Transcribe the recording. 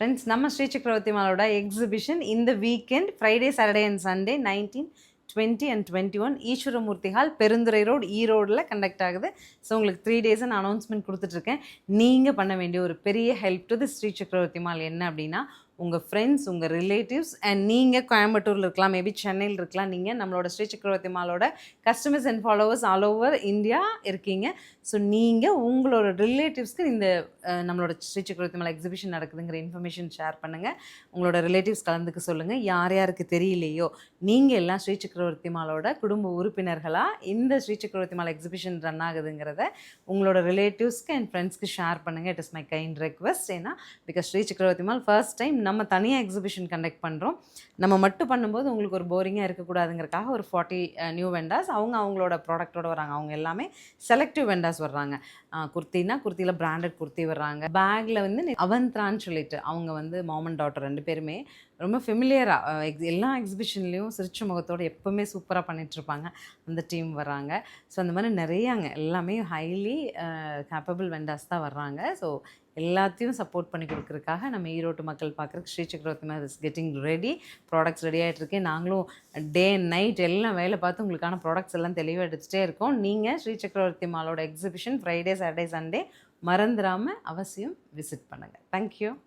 Friends, நம்ம Sri Chakravarthy மாலோட exhibition இந்த weekend Friday, Saturday and Sunday 19, 20 and 21 Eswaramoorthy hall, Perundurai road, ஈரோடில் conduct ஆகுது. ஸோ உங்களுக்கு 3 days அனௌன்ஸ்மெண்ட் கொடுத்துட்ருக்கேன். நீங்கள் பண்ண வேண்டிய ஒரு பெரிய help to the Sri Chakravarthy mall என்ன அப்படின்னா, உங்கள் ஃப்ரெண்ட்ஸ், உங்கள் ரிலேட்டிவ்ஸ் அண்ட் நீங்கள் கோயம்புத்தூரில் இருக்கலாம், மேபி சென்னையில் இருக்கலாம். நீங்கள் நம்மளோட ஸ்ரீ சக்கரவர்த்தி மாலோட customers and followers all over India இருக்கீங்க. ஸோ நீங்கள் உங்களோட ரிலேட்டிவ்ஸ்க்கு இந்த நம்மளோட ஸ்ரீ சக்கரவர்த்தி மால் எக்ஸிபிஷன் நடக்குதுங்கிற இன்ஃபர்மேஷன் ஷேர் பண்ணுங்கள். உங்களோட ரிலேட்டிவ்ஸ் கலந்துக்க சொல்லுங்கள். யார் யாருக்கு தெரியலையோ நீங்கள் எல்லாம் ஸ்ரீ சக்கரவர்த்தி மாலோட குடும்ப உறுப்பினர்களாக இந்த Sri Chakravarthy mall exhibition run ஆகுதுங்கிறத உங்களோட ரிலேட்டிவ்ஸ்க்கு அண்ட் ஃப்ரெண்ட்ஸ்க்கு ஷேர் பண்ணுங்கள். It is my kind request. ஏன்னா because Sri Chakravarthy mall first time நம்ம தனியாக எக்ஸிபிஷன் கண்டக்ட் பண்ணுறோம். நம்ம மட்டும் பண்ணும்போது உங்களுக்கு ஒரு போரிங்காக இருக்கக்கூடாதுங்கிறக்காக ஒரு 40 நியூ வெண்டார்ஸ் அவங்களோட ப்ராடக்டோடு வராங்க. அவங்க எல்லாமே செலக்டிவ் வெண்டார்ஸ் வர்றாங்க. குர்த்தினா குர்த்தியில் பிராண்டட் குர்த்தி வர்றாங்க. பேக்கில் வந்து அவந்த்ரான்னு சொல்லிட்டு அவங்க வந்து மாம் அண்ட் டாட்டர் 2 பேருமே ரொம்ப ஃபெமிலியராக எல்லா எக்ஸிபிஷன்லேயும் சிரிச்ச முகத்தோடு எப்போவுமே சூப்பராக பண்ணிகிட்ருப்பாங்க. அந்த டீம் வராங்க. ஸோ அந்த மாதிரி நிறையாங்க எல்லாமே ஹைலி கேப்பபிள் வெண்டார்ஸ் தான் வர்றாங்க. ஸோ எல்லாத்தையும் சப்போர்ட் பண்ணி கொடுக்குறதுக்காக நம்ம ஈரோட்டு மக்கள் பார்க்குறதுக்கு Shri Chakravarthy mall is getting ready. Products ready ஆகிட்டுருக்கேன். நாங்களும் டே அண்ட் நைட் எல்லாம் வேலை பார்த்து உங்களுக்கான ப்ராடக்ட்ஸ் எல்லாம் தெளிவாக எடுத்துகிட்டே இருக்கோம். நீங்கள் Sri Chakravarthy மாலோட exhibition Friday, Saturday, Sunday மறந்துடாமல் அவசியம் விசிட் பண்ணுங்கள். தேங்க்யூ.